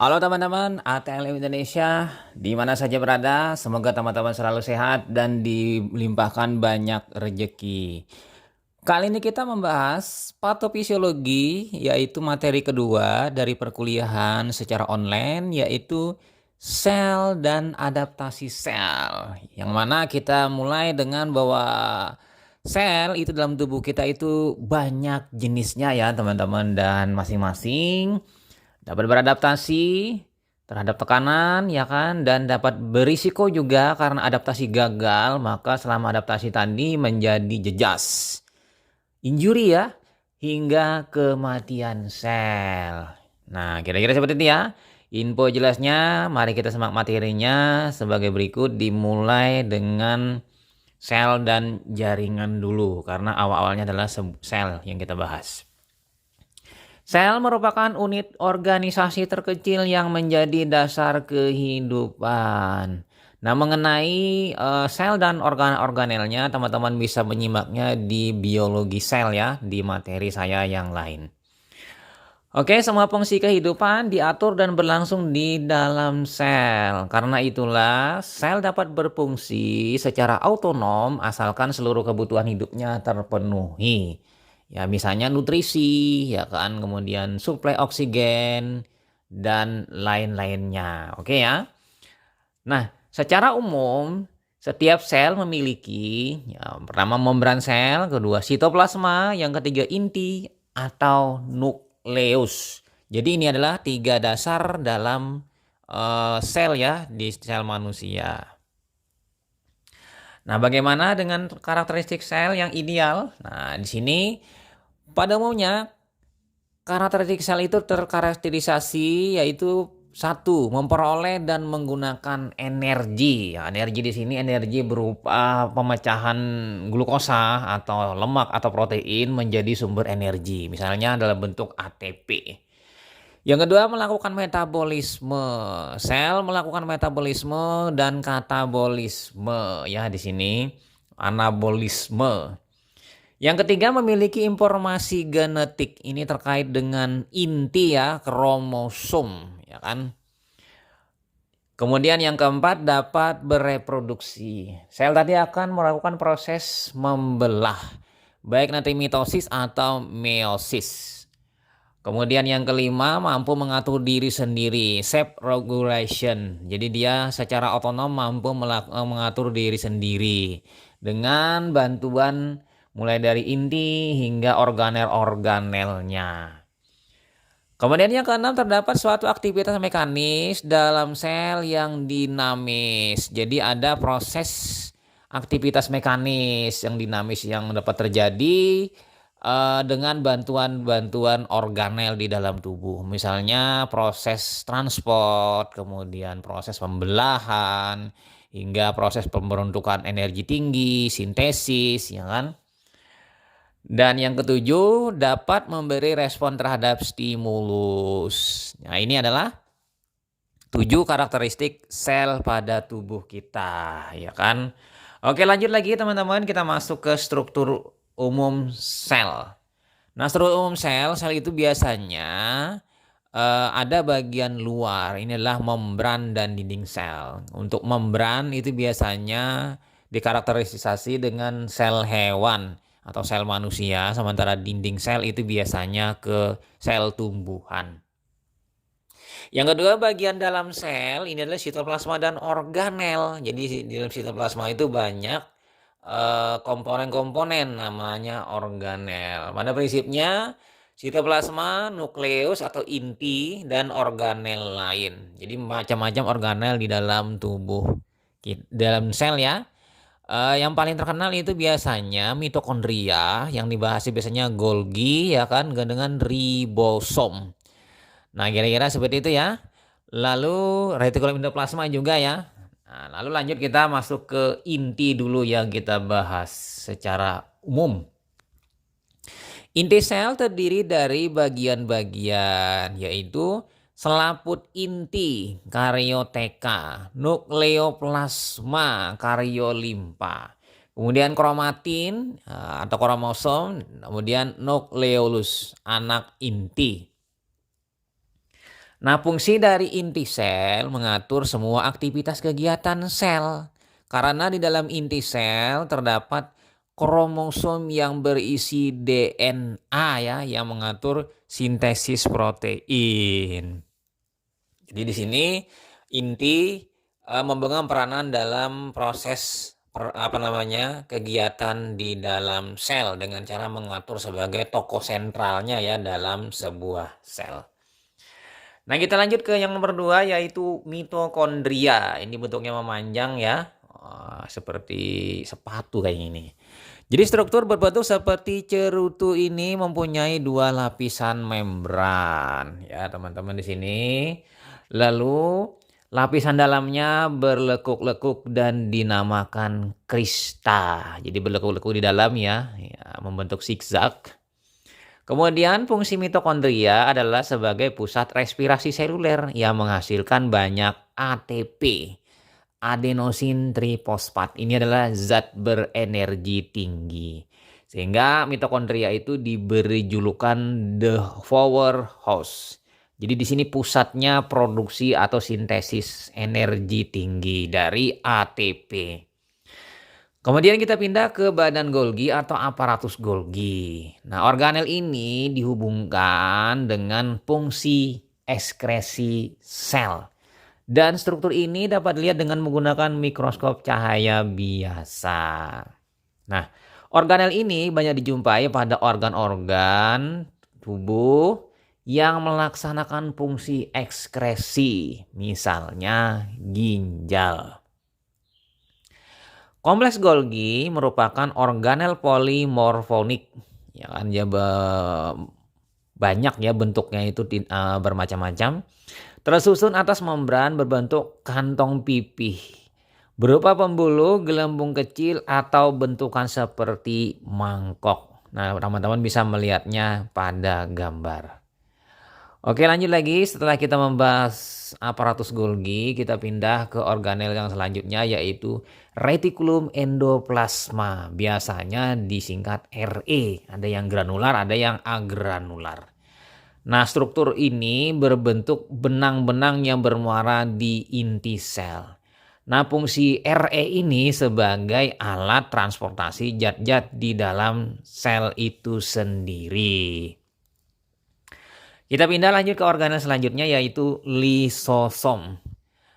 Halo teman-teman ATLM Indonesia, di mana saja berada, semoga teman-teman selalu sehat dan dilimpahkan banyak rejeki. Kali ini kita membahas patofisiologi, yaitu materi kedua dari perkuliahan secara online, yaitu sel dan adaptasi sel. Yang mana kita mulai dengan bahwa sel itu dalam tubuh kita itu banyak jenisnya ya teman-teman, dan masing-masing dapat beradaptasi terhadap tekanan ya kan, dan dapat berisiko juga karena adaptasi gagal, maka selama adaptasi tadi menjadi jejas, injury ya, hingga kematian sel. Nah, kira-kira seperti itu ya. Info jelasnya, mari kita simak materinya sebagai berikut. Dimulai dengan sel dan jaringan dulu karena awal-awalnya adalah sel yang kita bahas. Sel merupakan unit organisasi terkecil yang menjadi dasar kehidupan. Nah, mengenai sel dan organelnya, teman-teman bisa menyimaknya di biologi sel ya, di materi saya yang lain. Oke, semua fungsi kehidupan diatur dan berlangsung di dalam sel. Karena itulah, sel dapat berfungsi secara autonom asalkan seluruh kebutuhan hidupnya terpenuhi. Ya, misalnya nutrisi, ya kan, kemudian suplai oksigen dan lain-lainnya. Oke ya. Nah, secara umum setiap sel memiliki ya, pertama membran sel, kedua sitoplasma, yang ketiga inti atau nukleus. Jadi ini adalah tiga dasar dalam sel ya, di sel manusia. Nah, bagaimana dengan karakteristik sel yang ideal? Nah, di sini pada umumnya karakteristik sel itu terkarakterisasi yaitu satu, memperoleh dan menggunakan energi. Ya, energi di sini energi berupa pemecahan glukosa atau lemak atau protein menjadi sumber energi. Misalnya dalam bentuk ATP. Yang kedua, melakukan metabolisme. Sel melakukan metabolisme dan katabolisme ya di sini anabolisme. Yang ketiga, memiliki informasi genetik. Ini terkait dengan inti ya, kromosom ya kan. Kemudian yang keempat, dapat bereproduksi. Sel tadi akan melakukan proses membelah, baik nanti mitosis atau meiosis. Kemudian yang kelima, mampu mengatur diri sendiri, self regulation. Jadi dia secara otonom mampu mengatur diri sendiri dengan bantuan mulai dari inti hingga organel-organelnya. Kemudian yang keenam, terdapat suatu aktivitas mekanis dalam sel yang dinamis. Jadi ada proses aktivitas mekanis yang dinamis yang dapat terjadi dengan bantuan-bantuan organel di dalam tubuh. Misalnya proses transport, kemudian proses pembelahan, hingga proses pembentukan energi tinggi, sintesis, ya kan? Dan yang ketujuh, dapat memberi respon terhadap stimulus. Nah, ini adalah 7 karakteristik sel pada tubuh kita, ya kan? Oke, lanjut lagi teman-teman, kita masuk ke struktur umum sel. Nah, struktur umum sel itu biasanya ada bagian luar, ini adalah membran dan dinding sel. Untuk membran itu biasanya dikarakterisasi dengan sel hewan atau sel manusia, sementara dinding sel itu biasanya ke sel tumbuhan. Yang kedua, bagian dalam sel ini adalah sitoplasma dan organel. Jadi di dalam sitoplasma itu banyak komponen-komponen namanya organel. Pada prinsipnya sitoplasma, nukleus atau inti, dan organel lain. Jadi macam-macam organel di dalam tubuh dalam sel ya. Yang paling terkenal itu biasanya mitokondria, yang dibahas biasanya Golgi ya kan, dengan ribosom. Nah, kira-kira seperti itu ya. Lalu retikulum endoplasma juga ya. Nah, lalu lanjut kita masuk ke inti dulu yang kita bahas secara umum. Inti sel terdiri dari bagian-bagian, yaitu selaput inti, karioteka, nukleoplasma, kariolimpa, kemudian kromatin atau kromosom, kemudian nukleolus, anak inti. Nah, fungsi dari inti sel mengatur semua aktivitas kegiatan sel. Karena di dalam inti sel terdapat kromosom yang berisi DNA ya yang mengatur sintesis protein. Jadi di sini inti memegang peranan dalam proses kegiatan di dalam sel dengan cara mengatur sebagai tokoh sentralnya ya dalam sebuah sel. Nah, kita lanjut ke yang nomor 2 yaitu mitokondria. Ini bentuknya memanjang ya. Seperti sepatu kayak ini. Jadi struktur berbentuk seperti cerutu ini mempunyai 2 lapisan membran ya, teman-teman di sini. Lalu lapisan dalamnya berlekuk-lekuk dan dinamakan krista. Jadi berlekuk-lekuk di dalam ya, membentuk zigzag. Kemudian fungsi mitokondria adalah sebagai pusat respirasi seluler yang menghasilkan banyak ATP, adenosin trifosfat. Ini adalah zat berenergi tinggi. Sehingga mitokondria itu diberi julukan the powerhouse. Jadi di sini pusatnya produksi atau sintesis energi tinggi dari ATP. Kemudian kita pindah ke badan Golgi atau aparatus Golgi. Nah, organel ini dihubungkan dengan fungsi ekskresi sel. Dan struktur ini dapat dilihat dengan menggunakan mikroskop cahaya biasa. Nah, organel ini banyak dijumpai pada organ-organ tubuh yang melaksanakan fungsi ekskresi, misalnya ginjal. Kompleks Golgi merupakan organel polimorfonik, ya kan dia banyak ya bentuknya itu bermacam-macam. Tersusun atas membran berbentuk kantong pipih, berupa pembuluh, gelembung kecil atau bentukan seperti mangkok. Nah, teman-teman bisa melihatnya pada gambar. Oke, lanjut lagi. Setelah kita membahas aparatus Golgi, kita pindah ke organel yang selanjutnya yaitu retikulum endoplasma. Biasanya disingkat RE. Ada yang granular, ada yang agranular. Nah, struktur ini berbentuk benang-benang yang bermuara di inti sel. Nah, fungsi RE ini sebagai alat transportasi zat-zat di dalam sel itu sendiri. Kita pindah lanjut ke organel selanjutnya yaitu lisosom.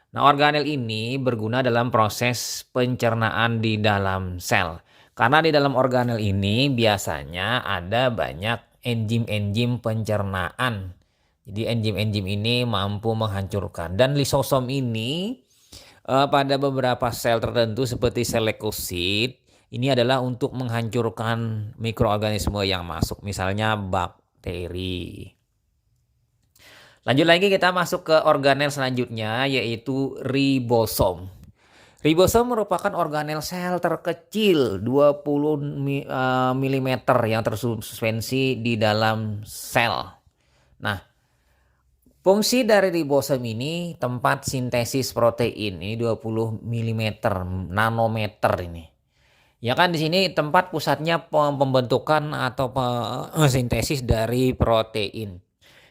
Nah, organel ini berguna dalam proses pencernaan di dalam sel. Karena di dalam organel ini biasanya ada banyak enzim-enzim pencernaan. Jadi enzim-enzim ini mampu menghancurkan. Dan lisosom ini pada beberapa sel tertentu seperti sel leukosit, ini adalah untuk menghancurkan mikroorganisme yang masuk, misalnya bakteri. Lanjut lagi kita masuk ke organel selanjutnya yaitu ribosom. Ribosom merupakan organel sel terkecil 20 mm yang tersuspensi di dalam sel. Nah, fungsi dari ribosom ini tempat sintesis protein. Ini 20 mm nanometer ini. Ya kan di sini tempat pusatnya pembentukan atau sintesis dari protein.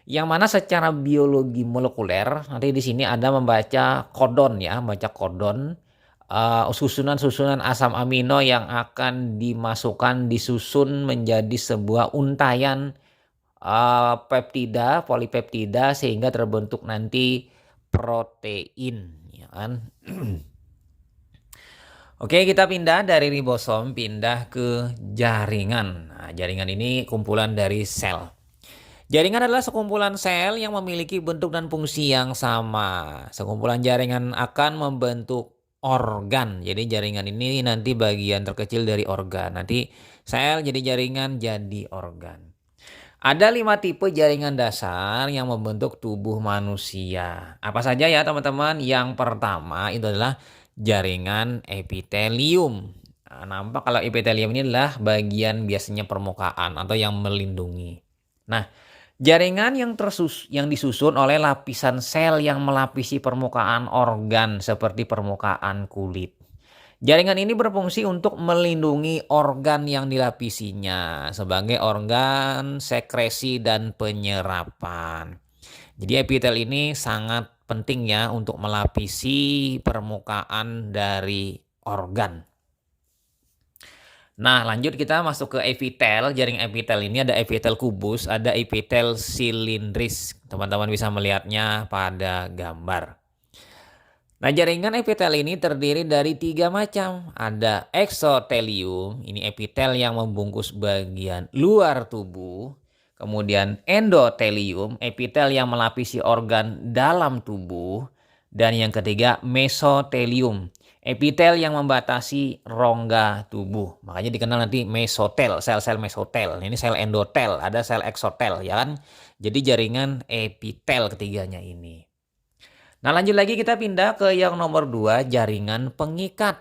Yang mana secara biologi molekuler nanti di sini ada membaca kodon ya, baca kodon susunan-susunan asam amino yang akan dimasukkan disusun menjadi sebuah untayan peptida, polipeptida sehingga terbentuk nanti protein ya kan. Oke, kita pindah dari ribosom pindah ke jaringan. Nah, jaringan ini kumpulan dari sel. Jaringan adalah sekumpulan sel yang memiliki bentuk dan fungsi yang sama. Sekumpulan jaringan akan membentuk organ. Jadi jaringan ini nanti bagian terkecil dari organ. Nanti sel jadi jaringan jadi organ. Ada 5 tipe jaringan dasar yang membentuk tubuh manusia. Apa saja ya teman-teman? Yang pertama itu adalah jaringan epitelium. Nah, nampak kalau epitelium ini adalah bagian biasanya permukaan atau yang melindungi. Nah, jaringan yang disusun oleh lapisan sel yang melapisi permukaan organ seperti permukaan kulit. Jaringan ini berfungsi untuk melindungi organ yang dilapisinya sebagai organ sekresi dan penyerapan. Jadi epitel ini sangat penting ya untuk melapisi permukaan dari organ. Nah, lanjut kita masuk ke epitel. Jaring epitel ini ada epitel kubus, ada epitel silindris. Teman-teman bisa melihatnya pada gambar. Nah, jaringan epitel ini terdiri dari 3 macam. Ada eksotelium, ini epitel yang membungkus bagian luar tubuh. Kemudian endotelium, epitel yang melapisi organ dalam tubuh. Dan yang ketiga mesotelium, epitel yang membatasi rongga tubuh. Makanya dikenal nanti mesotel, sel-sel mesotel. Ini sel endotel, ada sel eksotel ya kan. Jadi jaringan epitel ketiganya ini. Nah, lanjut lagi kita pindah ke yang nomor 2, jaringan pengikat.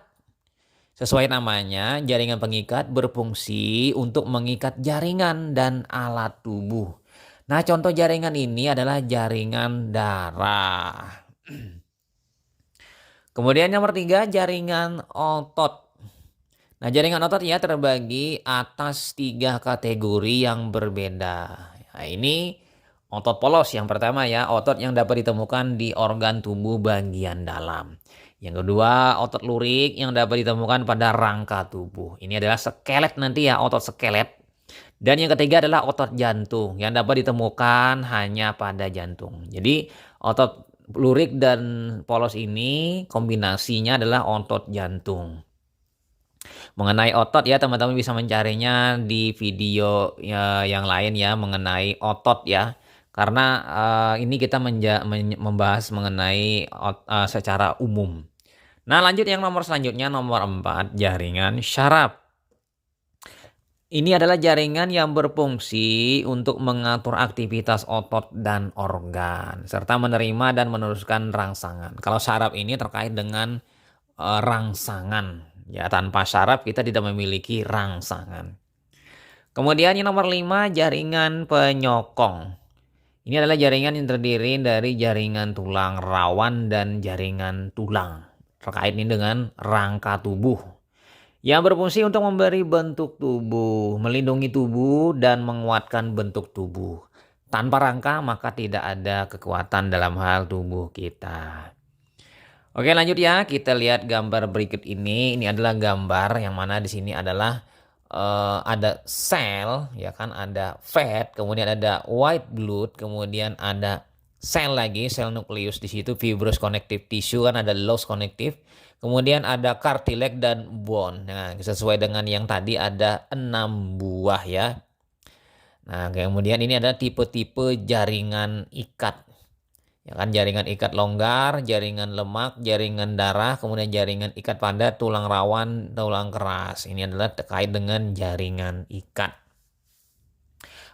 Sesuai namanya, jaringan pengikat berfungsi untuk mengikat jaringan dan alat tubuh. Nah, contoh jaringan ini adalah jaringan darah. Kemudian nomor 3, jaringan otot. Nah, jaringan otot ya terbagi atas 3 kategori yang berbeda. Nah, ini otot polos yang pertama ya, otot yang dapat ditemukan di organ tubuh bagian dalam. Yang kedua, otot lurik yang dapat ditemukan pada rangka tubuh. Ini adalah skelet nanti ya, otot skelet. Dan yang ketiga adalah otot jantung yang dapat ditemukan hanya pada jantung. Jadi otot lurik dan polos ini kombinasinya adalah otot jantung. Mengenai otot ya teman-teman bisa mencarinya di video ya, yang lain ya mengenai otot ya. Karena ini kita membahas mengenai secara umum. Nah, lanjut yang nomor selanjutnya, nomor 4, jaringan syaraf. Ini adalah jaringan yang berfungsi untuk mengatur aktivitas otot dan organ, serta menerima dan meneruskan rangsangan. Kalau syaraf ini terkait dengan rangsangan. Ya, tanpa syaraf kita tidak memiliki rangsangan. Kemudian yang nomor 5, jaringan penyokong. Ini adalah jaringan yang terdiri dari jaringan tulang rawan dan jaringan tulang. Terkait ini dengan rangka tubuh. Yang berfungsi untuk memberi bentuk tubuh, melindungi tubuh, dan menguatkan bentuk tubuh. Tanpa rangka maka tidak ada kekuatan dalam hal tubuh kita. Oke, lanjut ya, kita lihat gambar berikut ini. Ini adalah gambar yang mana di sini adalah ada sel, ya kan, ada fat, kemudian ada white blood, kemudian ada sel lagi, sel nukleus di situ, fibrous connective tissue kan ada loose connective, kemudian ada cartilage dan bone. Nah, sesuai dengan yang tadi ada 6 buah ya. Nah, kemudian ini ada tipe-tipe jaringan ikat. Ya kan, jaringan ikat longgar, jaringan lemak, jaringan darah, kemudian jaringan ikat padat, tulang rawan, tulang keras. Ini adalah terkait dengan jaringan ikat.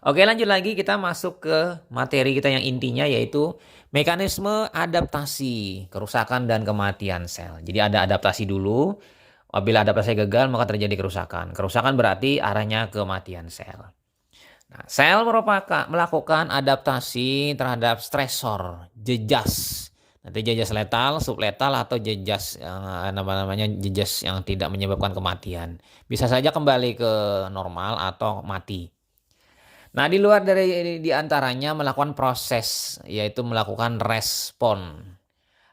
Oke, lanjut lagi kita masuk ke materi kita yang intinya yaitu mekanisme adaptasi, kerusakan dan kematian sel. Jadi ada adaptasi dulu. Apabila adaptasi gagal maka terjadi kerusakan. Kerusakan berarti arahnya kematian sel. Nah, sel melakukan adaptasi terhadap stresor, jejas. Nanti jejas letal, subletal atau jejas yang namanya jejas yang tidak menyebabkan kematian. Bisa saja kembali ke normal atau mati. Nah, di luar dari antaranya melakukan proses yaitu melakukan respon.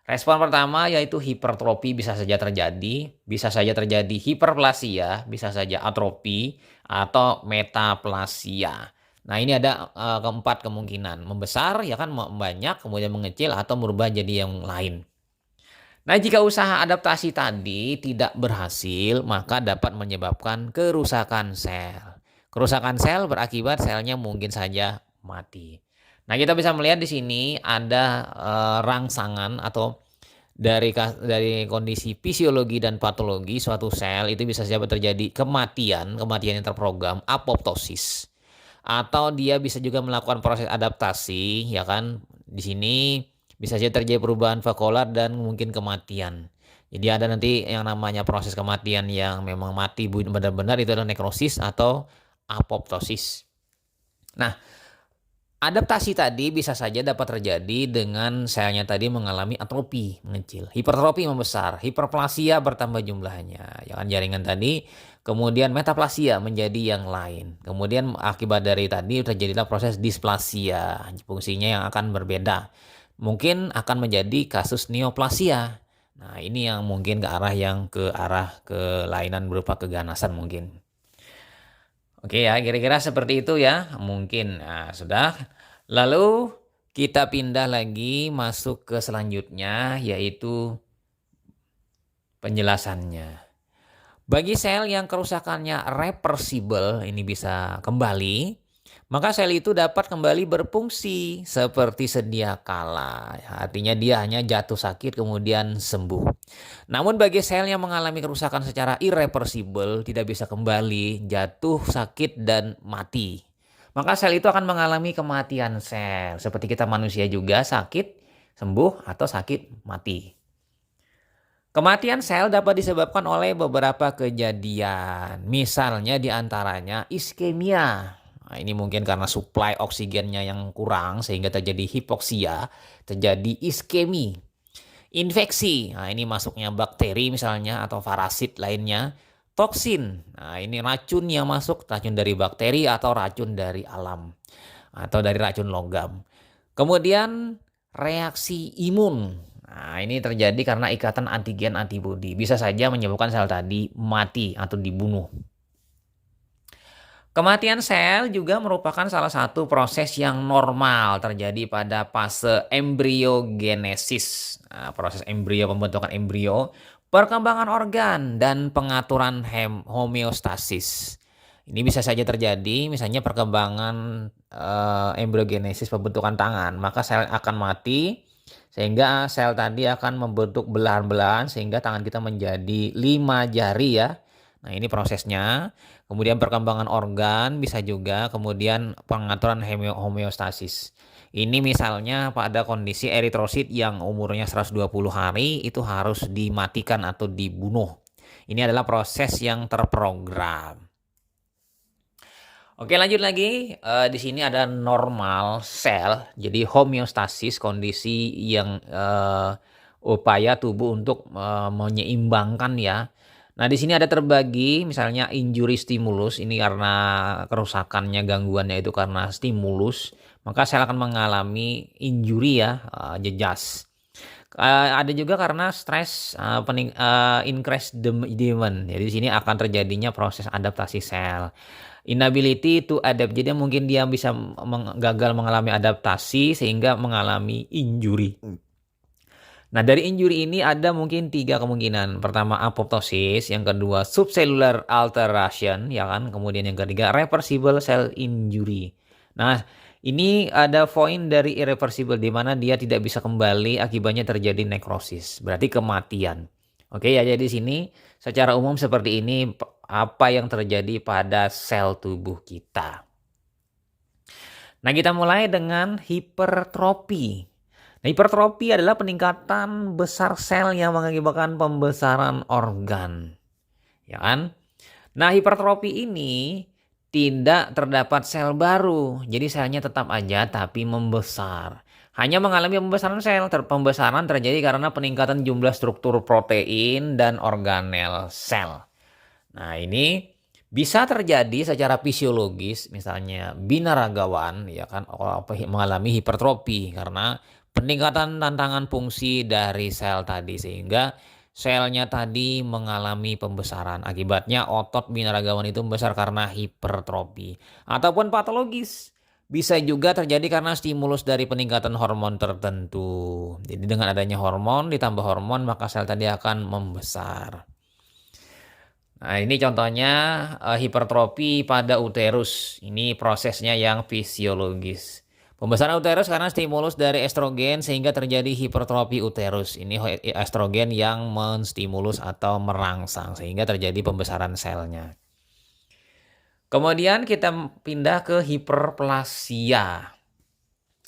Respon pertama yaitu hipertrofi bisa saja terjadi hiperplasia, bisa saja atrofi atau metaplasia. Nah, ini ada keempat kemungkinan, membesar ya kan, banyak, kemudian mengecil atau merubah jadi yang lain. Nah, jika usaha adaptasi tadi tidak berhasil, maka dapat menyebabkan kerusakan sel. Kerusakan sel berakibat selnya mungkin saja mati. Nah, kita bisa melihat di sini ada rangsangan atau dari kondisi fisiologi dan patologi suatu sel itu bisa saja terjadi kematian yang terprogram, apoptosis. Atau dia bisa juga melakukan proses adaptasi, ya kan? Di sini bisa saja terjadi perubahan vakuolar dan mungkin kematian. Jadi ada nanti yang namanya proses kematian yang memang mati benar-benar, itu adalah nekrosis atau apoptosis. Nah, adaptasi tadi bisa saja dapat terjadi dengan selnya tadi mengalami atrofi, mengecil, hipertrofi membesar, hiperplasia bertambah jumlahnya. Ya kan, jaringan tadi Kemudian metaplasia menjadi yang lain. Kemudian akibat dari tadi terjadilah proses displasia. Fungsinya yang akan berbeda. Mungkin akan menjadi kasus neoplasia. Nah, ini yang mungkin ke arah kelainan berupa keganasan mungkin. Oke ya, kira-kira seperti itu ya. Mungkin. Nah, sudah. Lalu kita pindah lagi masuk ke selanjutnya, yaitu penjelasannya. Bagi sel yang kerusakannya reversible, ini bisa kembali, maka sel itu dapat kembali berfungsi seperti sedia kala. Artinya dia hanya jatuh sakit kemudian sembuh. Namun bagi sel yang mengalami kerusakan secara irreversible, tidak bisa kembali, jatuh sakit dan mati, maka sel itu akan mengalami kematian sel. Seperti kita manusia juga sakit, sembuh, atau sakit, mati. Kematian sel dapat disebabkan oleh beberapa kejadian. Misalnya diantaranya iskemia. Nah, ini mungkin karena suplai oksigennya yang kurang sehingga terjadi hipoksia, terjadi iskemi. Infeksi, nah ini masuknya bakteri misalnya atau parasit lainnya. Toksin, nah ini racun yang masuk, racun dari bakteri atau racun dari alam atau dari racun logam. Kemudian reaksi imun. Nah, ini terjadi karena ikatan antigen antibodi. Bisa saja menyebabkan sel tadi mati atau dibunuh. Kematian sel juga merupakan salah satu proses yang normal terjadi pada fase embriogenesis. Nah, proses embrio, pembentukan embrio, perkembangan organ, dan pengaturan homeostasis. Ini bisa saja terjadi, misalnya perkembangan embriogenesis, pembentukan tangan, maka sel akan mati, sehingga sel tadi akan membentuk belahan-belahan sehingga tangan kita menjadi 5 jari ya. Nah, ini prosesnya. Kemudian perkembangan organ bisa juga, kemudian pengaturan homeostasis. Ini misalnya pada kondisi eritrosit yang umurnya 120 hari itu harus dimatikan atau dibunuh. Ini adalah proses yang terprogram. Oke, lanjut lagi. Di sini ada normal sel, jadi homeostasis, kondisi yang upaya tubuh untuk menyeimbangkan ya. Nah, di sini ada terbagi, misalnya injury stimulus, ini karena kerusakannya, gangguannya itu karena stimulus, maka sel akan mengalami injury ya, jejas. Ada juga karena stres, increase demand. Jadi di sini akan terjadinya proses adaptasi sel. Inability to adapt, jadi mungkin dia bisa gagal mengalami adaptasi sehingga mengalami injury. Nah, dari injury ini ada mungkin 3 kemungkinan. Pertama apoptosis, yang kedua subcellular alteration, ya kan? Kemudian yang ketiga reversible cell injury. Nah, ini ada poin dari irreversible di mana dia tidak bisa kembali, akibatnya terjadi nekrosis, berarti kematian. Oke ya, jadi di sini secara umum seperti ini apa yang terjadi pada sel tubuh kita. Nah, kita mulai dengan hipertrofi. Nah, hipertrofi adalah peningkatan besar sel yang mengakibatkan pembesaran organ. Ya kan? Nah, hipertrofi ini tidak terdapat sel baru. Jadi selnya tetap aja tapi membesar. Hanya mengalami pembesaran sel. Pembesaran terjadi karena peningkatan jumlah struktur protein dan organel sel. Nah, ini bisa terjadi secara fisiologis, misalnya binaragawan ya kan mengalami hipertrofi karena peningkatan tantangan fungsi dari sel tadi sehingga selnya tadi mengalami pembesaran. Akibatnya otot binaragawan itu membesar karena hipertrofi. Ataupun patologis, bisa juga terjadi karena stimulus dari peningkatan hormon tertentu. Jadi dengan adanya hormon ditambah hormon maka sel tadi akan membesar. Nah, ini contohnya hipertrofi pada uterus. Ini prosesnya yang fisiologis. Pembesaran uterus karena stimulus dari estrogen sehingga terjadi hipertrofi uterus. Ini estrogen yang menstimulus atau merangsang sehingga terjadi pembesaran selnya. Kemudian kita pindah ke hiperplasia.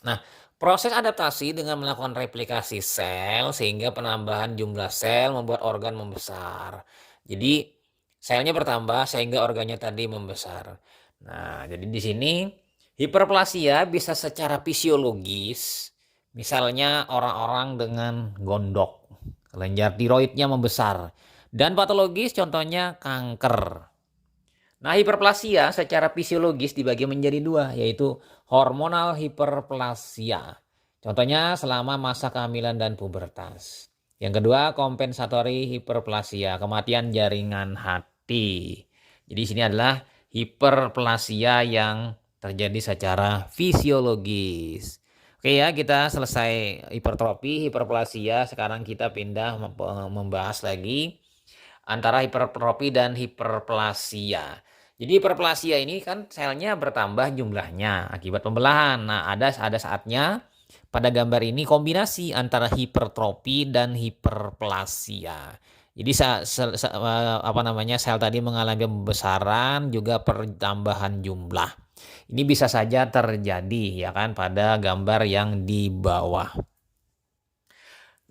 Nah, proses adaptasi dengan melakukan replikasi sel sehingga penambahan jumlah sel membuat organ membesar. Jadi selnya bertambah sehingga organnya tadi membesar. Nah, jadi di sini hiperplasia bisa secara fisiologis, misalnya orang-orang dengan gondok, kelenjar tiroidnya membesar. Dan patologis contohnya kanker. Nah, hiperplasia secara fisiologis dibagi menjadi dua, yaitu hormonal hiperplasia. Contohnya selama masa kehamilan dan pubertas. Yang kedua, kompensatory hiperplasia, kematian jaringan hati. Jadi sini adalah hiperplasia yang terjadi secara fisiologis. Oke ya, kita selesai hipertrofi, hiperplasia. Sekarang kita pindah membahas lagi antara hipertrofi dan hiperplasia. Jadi hiperplasia ini kan selnya bertambah jumlahnya akibat pembelahan. Nah, ada saatnya pada gambar ini kombinasi antara hipertrofi dan hiperplasia. Jadi sel tadi mengalami pembesaran juga pertambahan jumlah. Ini bisa saja terjadi ya kan pada gambar yang di bawah.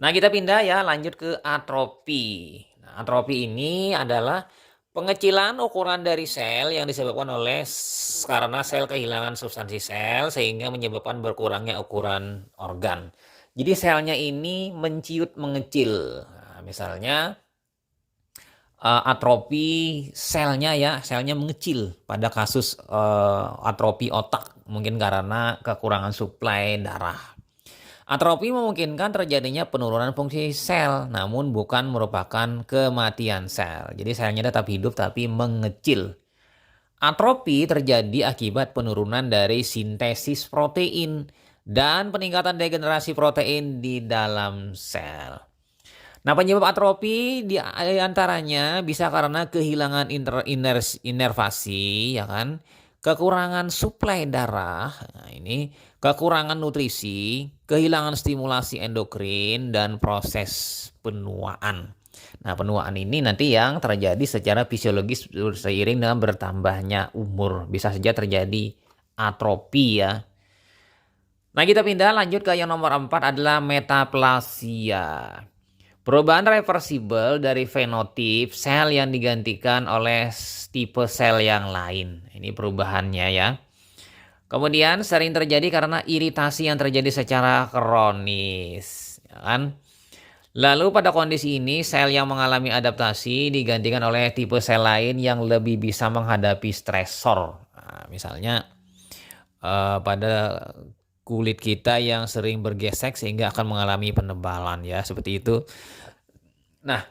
Nah, kita pindah ya lanjut ke atrofi. Nah, atrofi ini adalah pengecilan ukuran dari sel yang disebabkan karena sel kehilangan substansi sel sehingga menyebabkan berkurangnya ukuran organ. Jadi selnya ini menciut mengecil. Nah, misalnya atrofi selnya mengecil pada kasus atrofi otak mungkin karena kekurangan suplai darah. Atrofi memungkinkan terjadinya penurunan fungsi sel, namun bukan merupakan kematian sel. Jadi selnya tetap hidup tapi mengecil. Atrofi terjadi akibat penurunan dari sintesis protein dan peningkatan degenerasi protein di dalam sel. Nah, penyebab atrofi di antaranya bisa karena kehilangan inervasi, ya kan? Kekurangan suplai darah, nah ini kekurangan nutrisi, kehilangan stimulasi endokrin dan proses penuaan. Nah, penuaan ini nanti yang terjadi secara fisiologis seiring dengan bertambahnya umur. Bisa saja terjadi atrofi ya. Nah, kita pindah lanjut ke yang nomor 4 adalah metaplasia. Perubahan reversibel dari fenotip sel yang digantikan oleh tipe sel yang lain. Ini perubahannya ya. Kemudian sering terjadi karena iritasi yang terjadi secara kronis. Ya kan? Lalu pada kondisi ini sel yang mengalami adaptasi digantikan oleh tipe sel lain yang lebih bisa menghadapi stresor. Nah, misalnya pada kulit kita yang sering bergesek sehingga akan mengalami penebalan ya, seperti itu. Nah,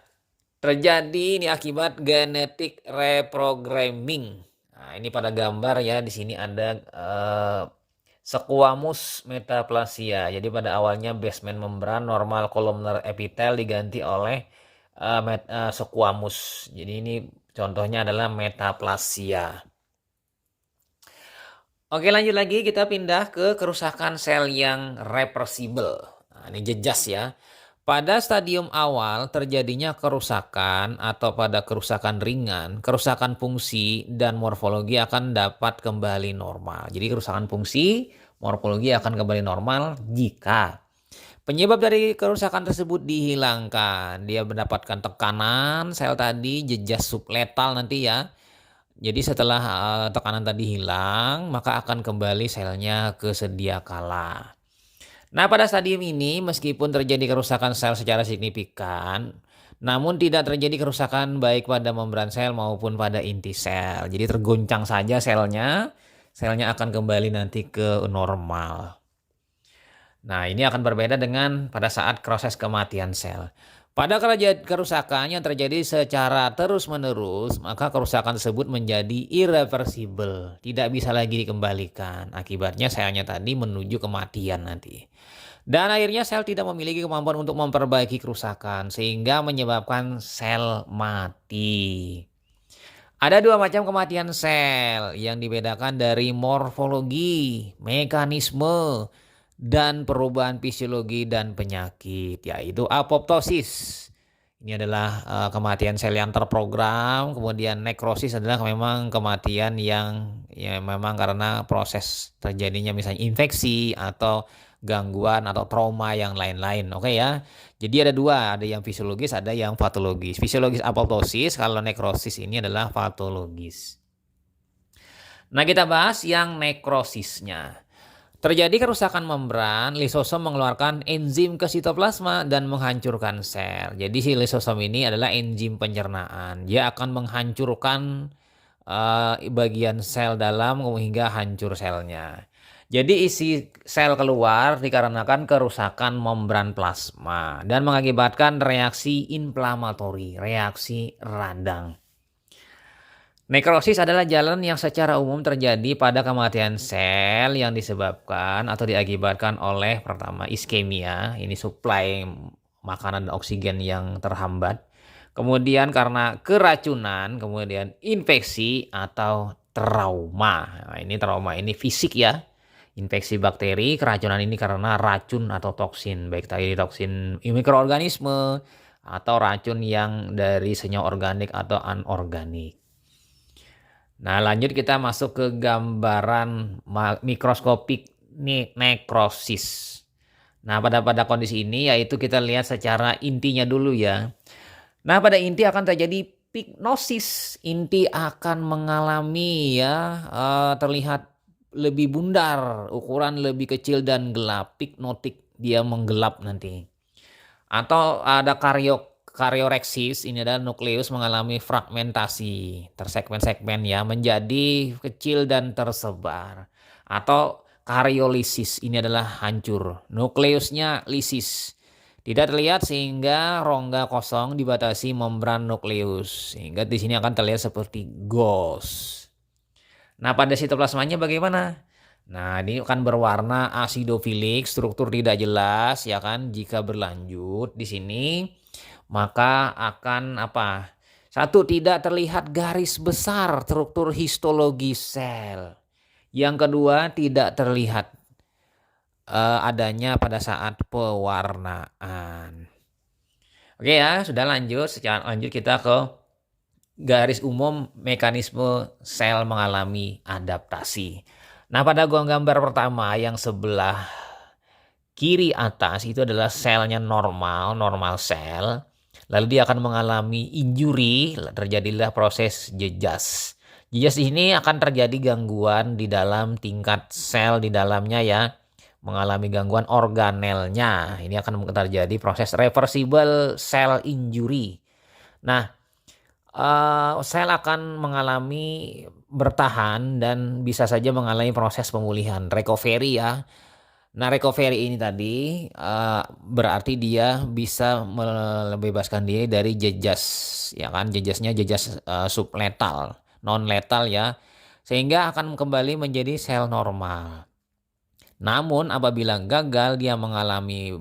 terjadi ini akibat genetic reprogramming. Nah, ini pada gambar ya, di sini ada squamous metaplasia. Jadi pada awalnya basement membran normal columnar epitel diganti oleh squamous. Jadi ini contohnya adalah metaplasia. Oke, lanjut lagi kita pindah ke kerusakan sel yang reversibel. Nah, ini jejas ya. Pada stadium awal terjadinya kerusakan atau pada kerusakan ringan, kerusakan fungsi dan morfologi akan dapat kembali normal. Jadi kerusakan fungsi, morfologi akan kembali normal jika penyebab dari kerusakan tersebut dihilangkan. Dia mendapatkan tekanan sel tadi, jejas subletal nanti ya. Jadi setelah tekanan tadi hilang, maka akan kembali selnya ke sedia kala. Nah, pada stadium ini meskipun terjadi kerusakan sel secara signifikan, namun tidak terjadi kerusakan baik pada membran sel maupun pada inti sel. Jadi terguncang saja selnya akan kembali nanti ke normal. Nah, ini akan berbeda dengan pada saat proses kematian sel. Pada kerusakan yang terjadi secara terus-menerus, maka kerusakan tersebut menjadi irreversible, tidak bisa lagi dikembalikan. Akibatnya selnya tadi menuju kematian nanti. Dan akhirnya sel tidak memiliki kemampuan untuk memperbaiki kerusakan, sehingga menyebabkan sel mati. Ada dua macam kematian sel yang dibedakan dari morfologi, mekanisme, dan perubahan fisiologi dan penyakit, yaitu apoptosis. Ini adalah kematian sel yang terprogram, kemudian nekrosis adalah memang kematian yang ya memang karena proses terjadinya misalnya infeksi atau gangguan atau trauma yang lain-lain. Oke ya. Jadi ada dua, ada yang fisiologis, ada yang patologis. Fisiologis apoptosis, kalau nekrosis ini adalah patologis. Nah, kita bahas yang nekrosisnya. Terjadi kerusakan membran, lisosom mengeluarkan enzim ke sitoplasma dan menghancurkan sel. Jadi si lisosom ini adalah enzim pencernaan. Dia akan menghancurkan bagian sel dalam hingga hancur selnya. Jadi isi sel keluar dikarenakan kerusakan membran plasma dan mengakibatkan reaksi inflamatori, reaksi radang. Nekrosis adalah jalan yang secara umum terjadi pada kematian sel yang disebabkan atau diakibatkan oleh pertama iskemia, ini suplai makanan dan oksigen yang terhambat. Kemudian karena keracunan, kemudian infeksi atau trauma. Nah, ini trauma ini fisik ya. Infeksi bakteri, keracunan ini karena racun atau toksin, baik tadi toksin mikroorganisme atau racun yang dari senyawa organik atau anorganik. Nah, lanjut kita masuk ke gambaran mikroskopik nekrosis. Nah, pada kondisi ini yaitu kita lihat secara intinya dulu ya. Nah, pada inti akan terjadi pignosis. Inti akan mengalami ya terlihat lebih bundar, ukuran lebih kecil dan gelap. Pignotik, dia menggelap nanti. Atau ada karyoreksis, ini adalah nukleus mengalami fragmentasi, tersegmen-segmen ya, menjadi kecil dan tersebar. Atau karyolisis, ini adalah hancur, nukleusnya lisis. Tidak terlihat sehingga rongga kosong dibatasi membran nukleus. Sehingga di sini akan terlihat seperti ghost. Nah, pada sitoplasmanya bagaimana? Nah, ini akan berwarna asidofilik, struktur tidak jelas ya kan. Jika berlanjut di sini maka akan apa? Satu, tidak terlihat garis besar struktur histologi sel. Yang kedua, tidak terlihat adanya pada saat pewarnaan. Oke ya, sudah lanjut. Secara lanjut kita ke garis umum mekanisme sel mengalami adaptasi. Nah, pada gambar pertama yang sebelah kiri atas itu adalah selnya normal sel. Lalu dia akan mengalami injury, terjadilah proses jejas. Jejas ini akan terjadi gangguan di dalam tingkat sel di dalamnya ya. Mengalami gangguan organelnya. Ini akan terjadi proses reversible cell injury. Nah, sel akan mengalami bertahan dan bisa saja mengalami proses pemulihan, recovery ya. Nah, recovery ini tadi berarti dia bisa membebaskan diri dari jejas, ya kan? Jejasnya jejas subletal, non letal ya, sehingga akan kembali menjadi sel normal. Namun apabila gagal dia mengalami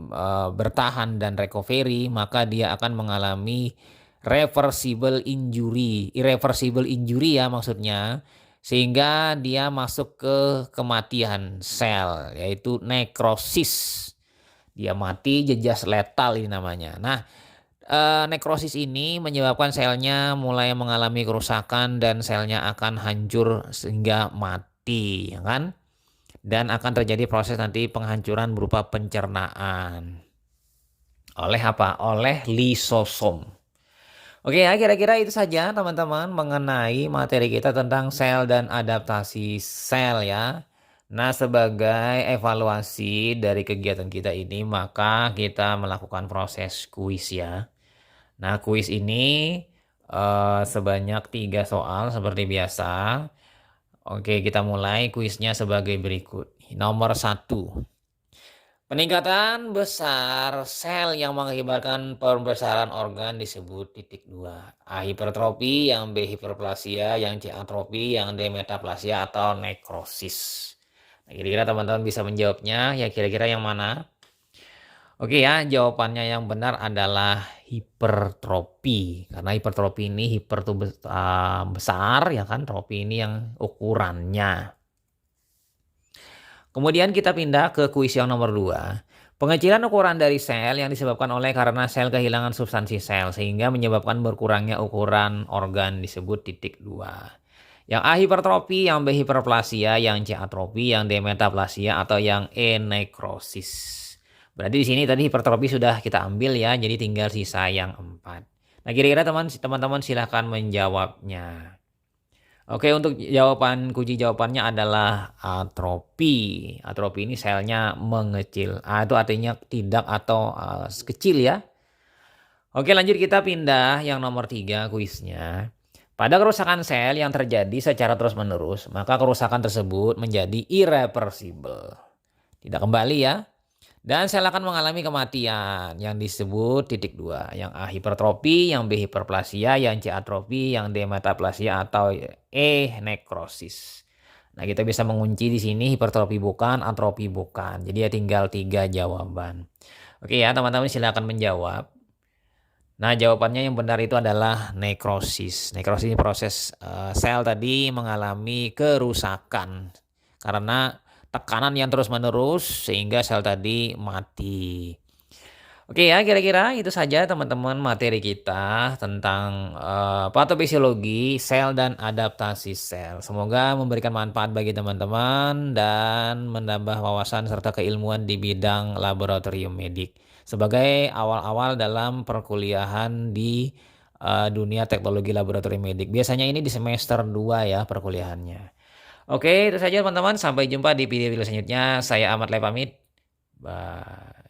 bertahan dan recovery, maka dia akan mengalami reversible injury, irreversible injury ya maksudnya, sehingga dia masuk ke kematian sel yaitu nekrosis. Dia mati, jejas letal ini namanya. Nah, nekrosis ini menyebabkan selnya mulai mengalami kerusakan dan selnya akan hancur sehingga mati, ya kan? Dan akan terjadi proses nanti penghancuran berupa pencernaan. Oleh apa? Oleh lisosom. Oke ya, kira-kira itu saja teman-teman mengenai materi kita tentang sel dan adaptasi sel ya. Nah, sebagai evaluasi dari kegiatan kita ini, maka kita melakukan proses kuis ya. Nah, kuis ini sebanyak 3 soal seperti biasa. Oke, kita mulai kuisnya sebagai berikut. Nomor 1. Peningkatan besar sel yang mengakibatkan pembesaran organ disebut titik 2. A. Hipertrofi, yang B. Hiperplasia, yang C. Atrofi, yang D. Metaplasia atau nekrosis. Nah, kira-kira teman-teman bisa menjawabnya, ya kira-kira yang mana? Oke ya, jawabannya yang benar adalah hipertrofi. Karena hipertrofi ini hiper itu besar ya kan, trofi ini yang ukurannya. Kemudian kita pindah ke kuis yang nomor 2. Pengecilan ukuran dari sel yang disebabkan oleh karena sel kehilangan substansi sel sehingga menyebabkan berkurangnya ukuran organ disebut titik 2. Yang A hipertrofi, yang B hiperplasia, yang C atrofi, yang D metaplasia atau yang E nekrosis. Berarti di sini tadi hipertrofi sudah kita ambil ya, jadi tinggal sisa yang 4. Nah, kira-kira teman-teman silahkan menjawabnya. Oke, untuk kunci jawabannya adalah atrofi. Atrofi ini selnya mengecil. Itu artinya tidak atau kecil ya. Oke, lanjut kita pindah yang nomor 3 kuisnya. Pada kerusakan sel yang terjadi secara terus-menerus, maka kerusakan tersebut menjadi irreversible. Tidak kembali ya. Dan sel akan mengalami kematian yang disebut titik 2. Yang A hipertrofi, yang B hiperplasia, yang C atrofi, yang D metaplasia atau E nekrosis. Nah, kita bisa mengunci di sini hipertrofi bukan, atrofi bukan. Jadi ya tinggal 3 jawaban. Oke ya, teman-teman silakan menjawab. Nah, jawabannya yang benar itu adalah nekrosis. Nekrosis ini proses sel tadi mengalami kerusakan karena tekanan yang terus-menerus sehingga sel tadi mati. Oke ya, kira-kira itu saja teman-teman materi kita tentang patofisiologi sel dan adaptasi sel. Semoga memberikan manfaat bagi teman-teman dan menambah wawasan serta keilmuan di bidang laboratorium medik. Sebagai awal-awal dalam perkuliahan di dunia teknologi laboratorium medik. Biasanya ini di semester 2 ya perkuliahannya. Oke, itu saja teman-teman. Sampai jumpa di video-video selanjutnya. Saya Ahmad Lai pamit. Bye.